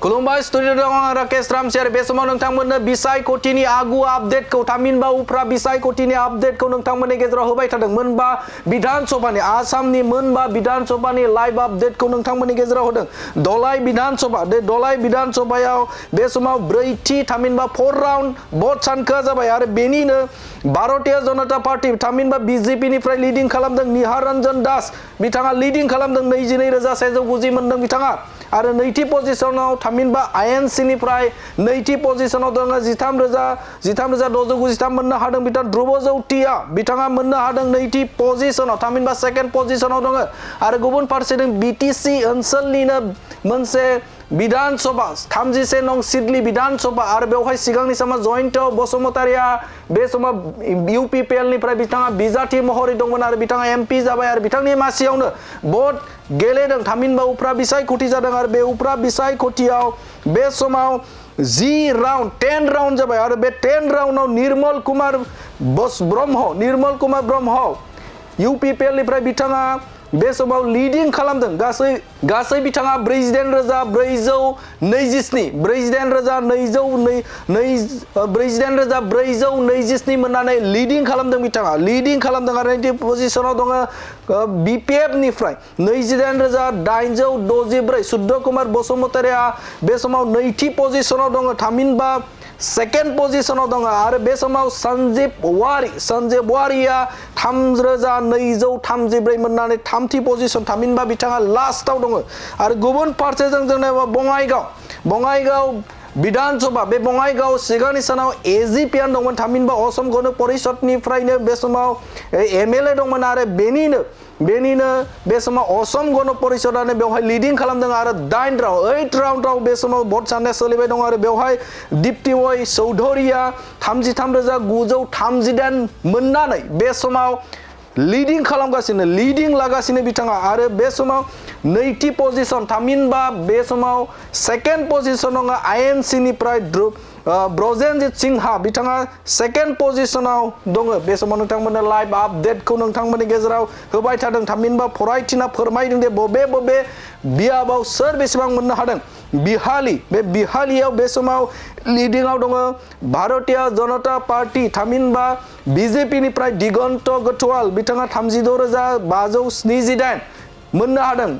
खुलुमबाय स्टुडिअ दं आं राकेश रामसियार बे समाव नोंथांमोननो बिसायख'थिनि आगु आपडेटखौ थामहिनबा उफ्रा बिसायख'थिनि आपडेटखौ नोंथांमोननि गेजेराव होबाय थादों मोनबा विधान सभानि आसामनि मोनबा विधान सभानि लाइव आपडेटखौ नोंथांमोननि गेजेराव होदों दलाइ विधान सभा बे दलाइ विधान सभायाव बे समाव ब्रैथि थामहिनबा 4 राउन्ड भट सानखोआ जाबाय आरो बेनिनो भारतीय जनता पार्टी थामहिनबा बीजेपी निफ्राय लिडिं खालामदों निहार रंजन दास बिथाङा लिडिं खालामदों 22,190 मोनदों बिथाङा आरो नैथि पजिशनाव थामहिनबा आईएनसी निफ्राय नैथि पजिशनाव दङ 13,693 मोननो हादों बिथां ध्रुव जौतिया बिथाङा मोननो हादों नैथि पजिशनाव थामहिनबा सेकेन्ड पजिशनाव दङ आरो गुबुन फारसेथिं बीटीसी ओनसोलनिनो मोनसे विधान सभा 36 नं सिडली विधान सभा आरो बेवहाय सिगांनि समाव जयन्त बसुमतारिया बे समाव यूपीपीएल निफ्राय बिथाङा बिजाथि महरै दंमोन आरो बिथाङा एमपी जाबाय आरो बिथांनि मासियावनो भट गेलेदों थामहिनबा उफ्रा बिसायख'थि जादों आरो बे उफ्रा बिसायख'थियाव बे समाव 10 राउन्ड जाबाय आरो बे 10 राउन्डआव निर्मल कुमार ब्रह्म यूपीपीएल निफ्राय बिथाङा बे समाव लिडिं खालामदों गासै बिथाङा 42,427 मोननानै लिडिं खालामदों बिथाङा लिडिं खालामदों आरो नैथि पजिशनाव दङ बीपीएफ निफ्राय 28,864 सुद्ध कुमार बसुमतारिया बे समाव नैथि पजिशनाव दङ थामहिनबा सेकेन्ड पजिशनाव दङ आरो बे समाव संजीव वारिया 3,234 मोननानै थामथि पजिशन थामहिनबा बिथाङा लास्टआव दङ आरो गुबुन फारसेजों जोंना बङाइगाव विधान सभा बे बङाइगाव सिगांनि सानाव एजिपियान दंमोन थामहिनबा असम गण परिषदनिफ्रायनो बे समाव एमएलए दंमोन आरो बेनिनो बे समाव असम गण परिषदानो बेवहाय लिडिं खालामदों आरो 8 राउन्डआव बे समाव भट साननाया सोलिबाय दं आरो बेवहाय दीप्तिमय चौधुरिया 33,938 मोननानै बे समाव लिडिं लागासिनो बिथाङा आरो बे समाव नैथि पजिशन थामहिनबा बे समाव सेकेन्ड पजिशन दङ आईएनसी निफ्राय ब्रजेनजित सिंहा बिथाङा सेकेन्ड पजिशनाव दङ बे समाव नोंथांमोननो लाइभ आपडेटखौ नोंथांमोननि गेजेराव होबाय थादों थामहिनबा फरायथिना फोरमायदों दे बबे बियाबाव सोर बेसेबां मोननो हादों बिहालियाव बे समाव लिडिंआव दङ भारतीय जनता पार्टी थामहिनबा बीजेपी निफ्राय दिगन्त गथवाल बिथाङा 36,578 मोननो हादों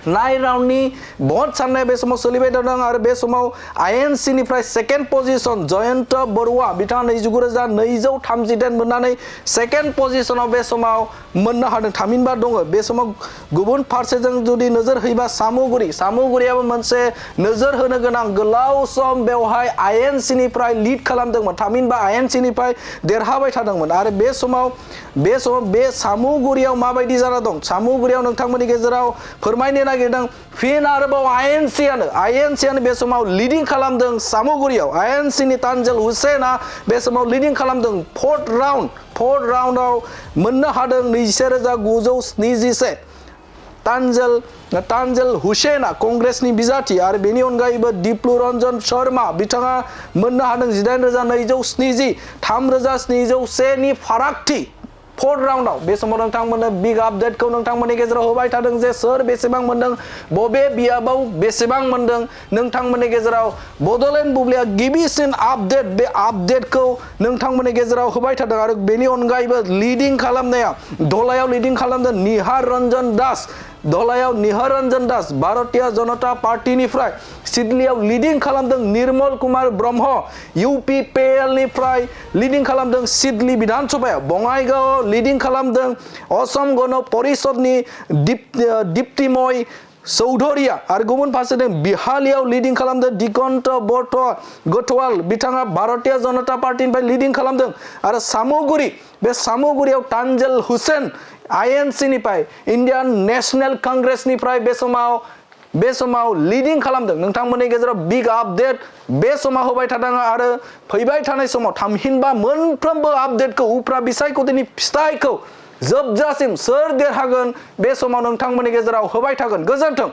9 राउन्डनि भट साननाय बे समाव सोलिबाय दं आरो बे समाव आईएनसी निफ्राय सेकेन्ड पजिशन जयन्त बरुवा बिथाङा 29,238 मोननानै सेकेन्ड पजिशनाव बे समाव मोननो हादों थामहिनबा दङ बे समाव गुबुन फारसेजों जुदि नोजोर होयोबा सामुगुरियाबो मोनसे नोजोर होनो गोनां गोलाव सम बेवहाय आईएनसी निफ्राय लिड खालामदोंमोन थामहिनबा आईएनसी निफ्राय देरहाबाय थादोंमोन आरो बे समाव बे सामुगुरियाव माबायदि जाना दं सामुगुरियाव नोंथांमोननि गेजेराव फोरमायनो नागिरदों फिन आरोबाव आईएनसीआनो बे समाव लिडिं खालामदों सामुगुरियाव आईएनसी नि तानजल हुसैना बे समाव लिडिं खालामदों 4 राउन्डआव मोननो हादों 21,971 तानजल हुसैना कांग्रेसनि बिजाथि आरो बेनि अनगायैबो दिप्लु रंजन शर्मा बिथाङा मोननो हादों 18,270 3,701 नि फारागथि 4 राउन्डआव बे समाव नोंथांमोननो बिग आपडेटखौ नोंथांमोननि गेजेराव होबाय थादों जे सोर बेसेबां मोनदों बबे बियाबाव बेसेबां मोनदों नोंथांमोननि गेजेराव बड'लेण्ड बुब्लिया गिबिसिन आपडेट बे आपडेटखौ नोंथांमोननि गेजेराव होबाय थादों आरो बेनि अनगायैबो लिडिं खालामनाया धलायाव लिडिं खालामदों निहार रंजन दास भारतीय जनता पार्टीनिफ्राय सिडलीयाव लिडिं खालामदों निर्मल कुमार ब्रह्म यूपीपीएल निफ्राय लिडिं खालामदों सिडली विधान सभायाव बङाइगावआव लिडिं खालामदों असम गण परिषदनि दीप्तिमय चौधुरिया आरो गुबुन फारसेथिं बिहालियाव लिडिं खालामदों दिगन्त गथवाल बिथाङा भारतीय जनता पार्टीनिफ्राय लिडिं खालामदों आरो सामुगुरियाव तानजल हुसैन आईएनसी निफ्राय इंडियन नेशनल कांग्रेसनिफ्राय बे समाव लिडिं खालामदों नोंथांमोननि गेजेराव बिग आपडेट बे समाव होबाय थादों आरो फैबाय थानाय समाव थामहिनबा मोनफ्रोमबो आपडेटखौ उफ्रा बिसायख'थिनि फिथाइखौ जोबजासिम सोर देरहागोन बे समाव नोंथांमोननि गेजेराव होबाय थागोन गोजोन्थों।